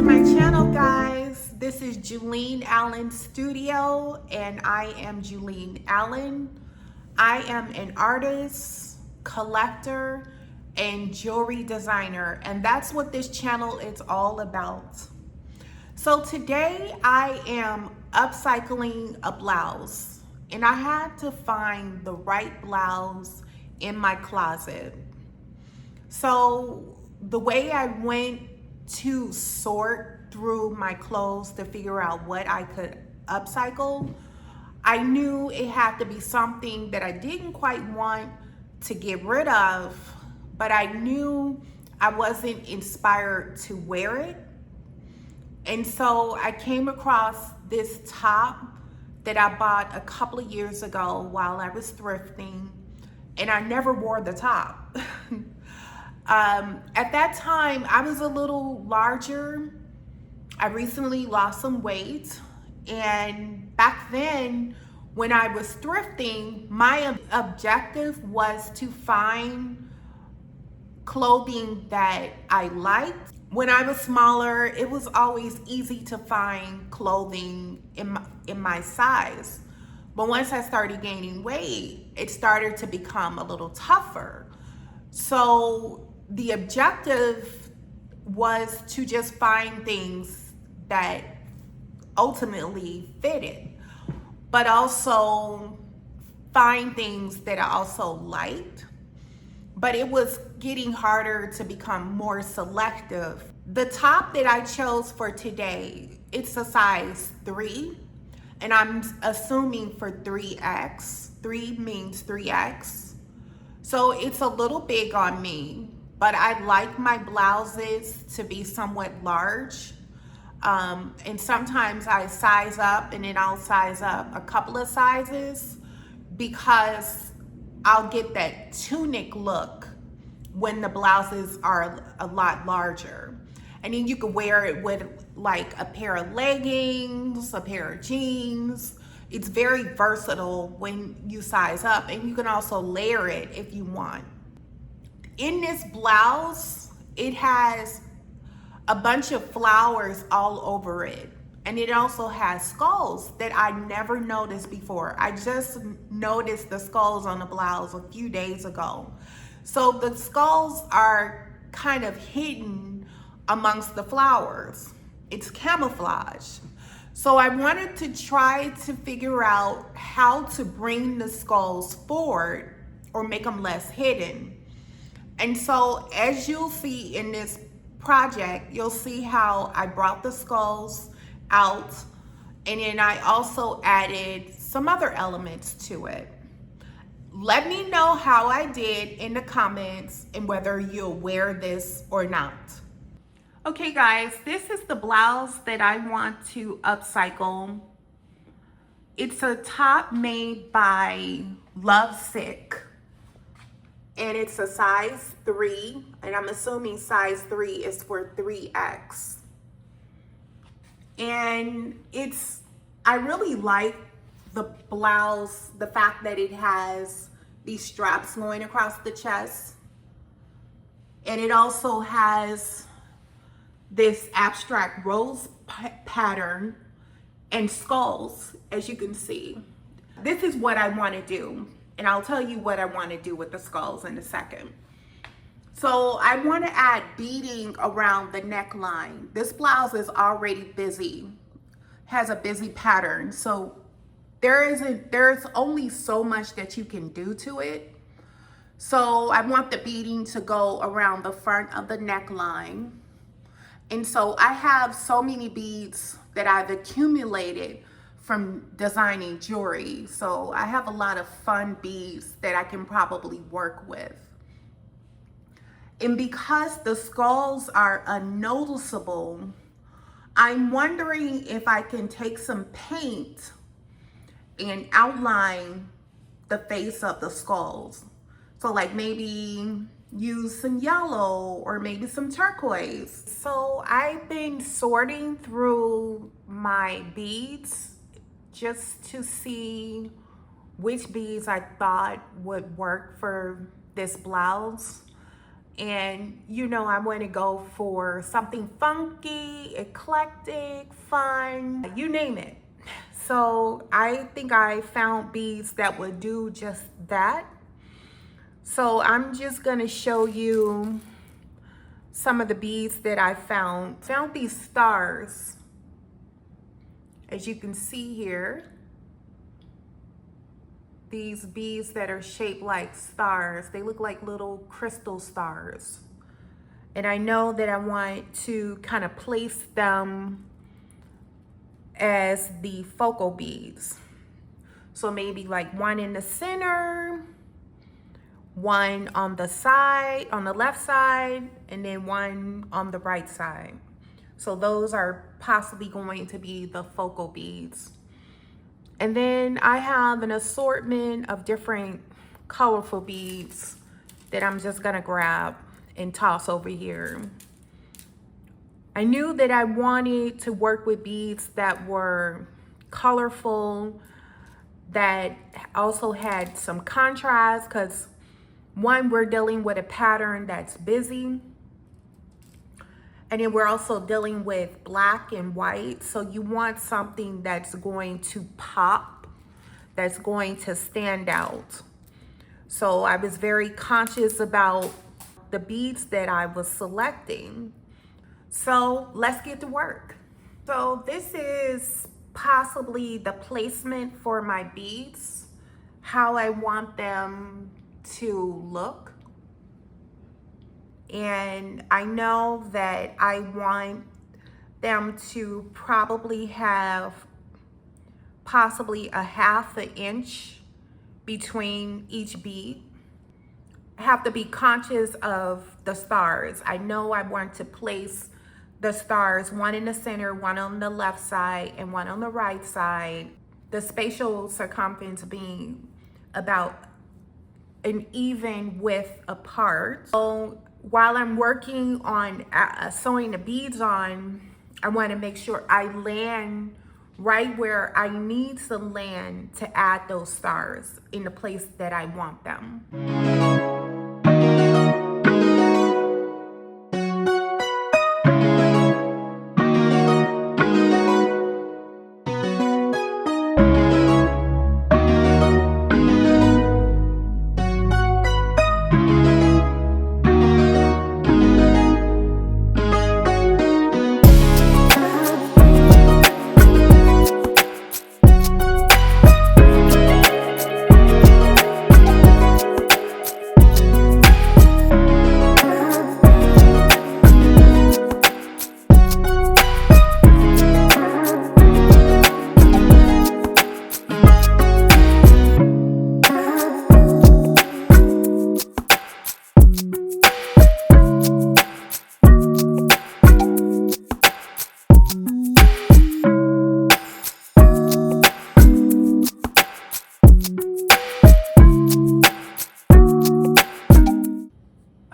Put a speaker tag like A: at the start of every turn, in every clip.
A: my channel, guys. This is Julene Allen Studio, and I am Julene Allen. I am an artist, collector, and jewelry designer, and that's what this channel is all about. So today I am upcycling a blouse, and I had to find the right blouse in my closet. So the way I went to sort through my clothes to figure out what I could upcycle, I knew it had to be something that I didn't quite want to get rid of, but I knew I wasn't inspired to wear it. And so I came across this top that I bought a couple of years ago while I was thrifting, and I never wore the top. At that time, I was a little larger. I recently lost some weight. And back then, when I was thrifting, my objective was to find clothing that I liked. When I was smaller, it was always easy to find clothing in my size. But once I started gaining weight, it started to become a little tougher. So the objective was to just find things that ultimately fitted, but also find things that I also liked. But it was getting harder to become more selective. The top that I chose for today, it's a size 3, and I'm assuming for 3X. 3 means 3X. So it's a little big on me, but I like my blouses to be somewhat large. And sometimes I size up, and then I'll size up a couple of sizes because I'll get that tunic look when the blouses are a lot larger. And then you can wear it with like a pair of leggings, a pair of jeans. It's very versatile when you size up, and you can also layer it if you want. In this blouse, it has a bunch of flowers all over it. And it also has skulls that I never noticed before. I just noticed the skulls on the blouse a few days ago. So the skulls are kind of hidden amongst the flowers. It's camouflaged. So I wanted to try to figure out how to bring the skulls forward or make them less hidden. And so as you'll see in this project, you'll see how I brought the skulls out, and then I also added some other elements to it. Let me know how I did in the comments and whether you'll wear this or not. Okay guys, this is the blouse that I want to upcycle. It's a top made by Lovesick, and it's a size 3, and I'm assuming size 3 is for 3X. And I really like the blouse, the fact that it has these straps going across the chest. And it also has this abstract rose pattern and skulls, as you can see. This is what I want to do, and I'll tell you what I want to do with the skulls in a second. So I want to add beading around the neckline. This blouse is already busy, has a busy pattern. So there's only so much that you can do to it. So I want the beading to go around the front of the neckline. And so I have so many beads that I've accumulated from designing jewelry. So I have a lot of fun beads that I can probably work with. And because the skulls are unnoticeable, I'm wondering if I can take some paint and outline the face of the skulls. So like maybe use some yellow or maybe some turquoise. So I've been sorting through my beads just to see which beads I thought would work for this blouse. And you know, I want to go for something funky, eclectic, fun, you name it. So I think I found beads that would do just that. So I'm just gonna show you some of the beads that I found. Found these stars, as you can see here. These beads that are shaped like stars. They look like little crystal stars. And I know that I want to kind of place them as the focal beads. So maybe like one in the center, one on the side, on the left side, and then one on the right side. So those are possibly going to be the focal beads. And then I have an assortment of different colorful beads that I'm just gonna grab and toss over here. I knew that I wanted to work with beads that were colorful, that also had some contrast, because one, we're dealing with a pattern that's busy, and then we're also dealing with black and white. So you want something that's going to pop, that's going to stand out. So I was very conscious about the beads that I was selecting. So let's get to work. So this is possibly the placement for my beads, how I want them to look. And I know that I want them to probably have possibly a ½ an inch between each bead. I have to be conscious of the stars. I know I want to place the stars, one in the center, one on the left side, and one on the right side. The spatial circumference being about an even width apart. So while I'm working on sewing the beads on, I want to make sure I land right where I need to land to add those stars in the place that I want them.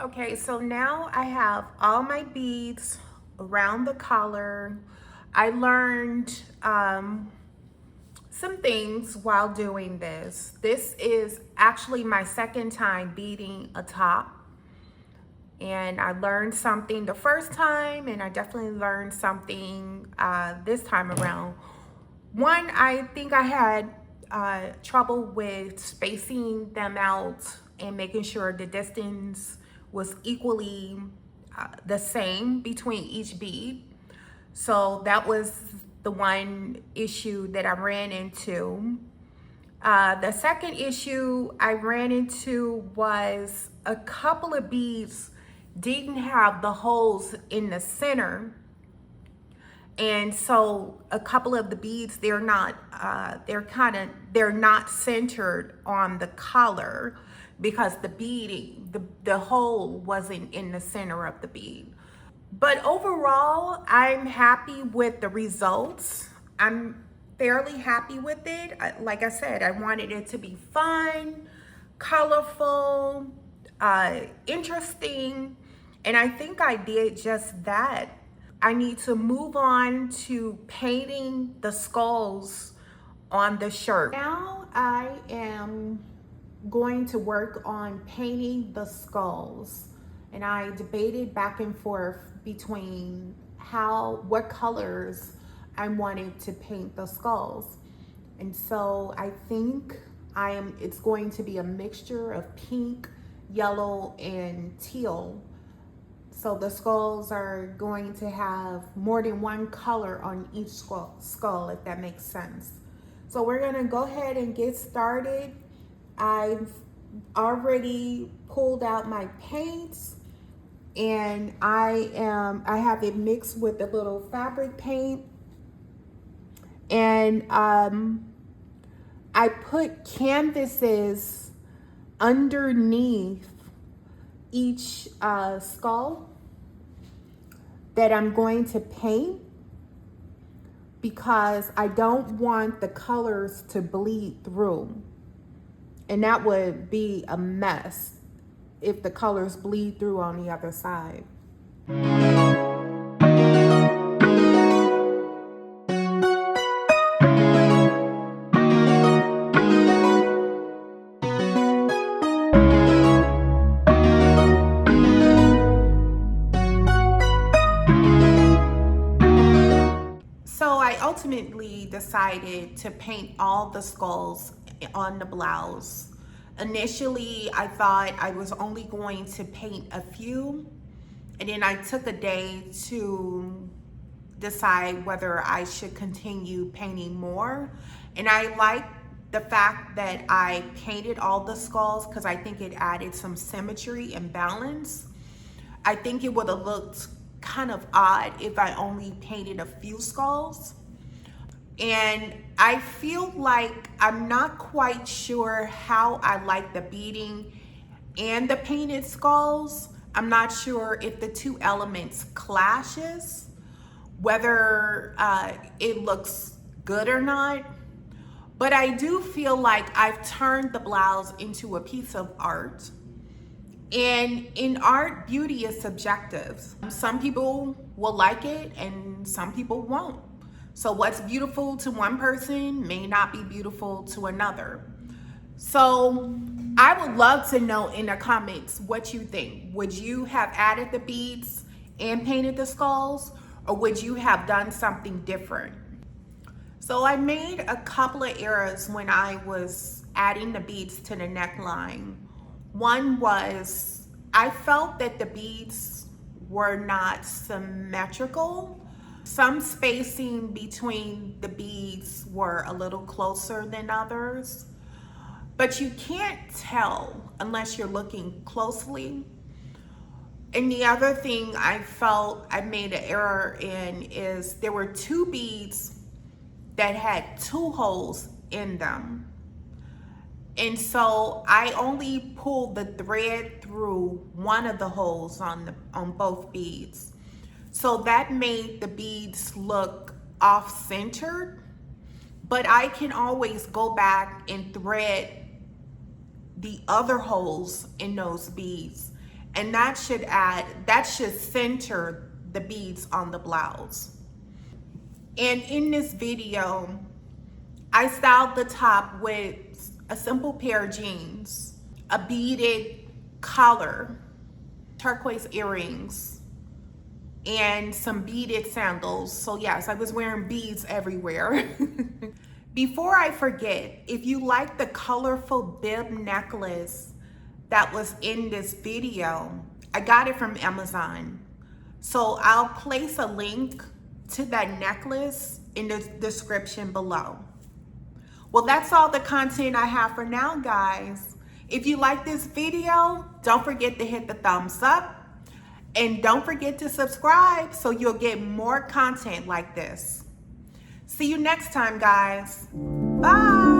A: Okay, so now I have all my beads around the collar. I learned some things while doing this. This is actually my second time beading a top. And I learned something the first time, and I definitely learned something this time around. One, I think I had trouble with spacing them out and making sure the distance was equally the same between each bead. So that was the one issue that I ran into. The second issue I ran into was a couple of beads didn't have the holes in the center. And so a couple of the beads, they're not centered on the collar, because the beading, the hole wasn't in the center of the bead. But overall, I'm happy with the results. I'm fairly happy with it. Like I said, I wanted it to be fun, colorful, interesting, and I think I did just that. I need to move on to painting the skulls on the shirt. Now I am going to work on painting the skulls. and I debated back and forth between what colors I wanted to paint the skulls. And so I think it's going to be a mixture of pink, yellow, and teal. So the skulls are going to have more than one color on each skull, if that makes sense. So we're gonna go ahead and get started. I've already pulled out my paints, and I have it mixed with a little fabric paint. And I put canvases underneath each skull that I'm going to paint, because I don't want the colors to bleed through. And that would be a mess if the colors bleed through on the other side. So I ultimately decided to paint all the skulls on the blouse. Initially, I thought I was only going to paint a few, and then I took a day to decide whether I should continue painting more. And I like the fact that I painted all the skulls because I think it added some symmetry and balance. I think it would have looked kind of odd if I only painted a few skulls. And I feel like I'm not quite sure how I like the beading and the painted skulls. I'm not sure if the two elements clashes, whether it looks good or not. But I do feel like I've turned the blouse into a piece of art. And in art, beauty is subjective. Some people will like it and some people won't. So what's beautiful to one person may not be beautiful to another. So I would love to know in the comments what you think. Would you have added the beads and painted the skulls, or would you have done something different? So I made a couple of errors when I was adding the beads to the neckline. One was, I felt that the beads were not symmetrical. Some spacing between the beads were a little closer than others, but you can't tell unless you're looking closely. And the other thing I felt I made an error in is there were two beads that had two holes in them. And so I only pulled the thread through one of the holes on both beads. So that made the beads look off-centered, but I can always go back and thread the other holes in those beads. And that should center the beads on the blouse. And in this video, I styled the top with a simple pair of jeans, a beaded collar, turquoise earrings, and some beaded sandals. So yes, I was wearing beads everywhere. Before I forget, if you like the colorful bib necklace that was in this video, I got it from Amazon. So I'll place a link to that necklace in the description below. Well, that's all the content I have for now, guys. If you like this video, don't forget to hit the thumbs up, and don't forget to subscribe so you'll get more content like this. See you next time, guys. Bye.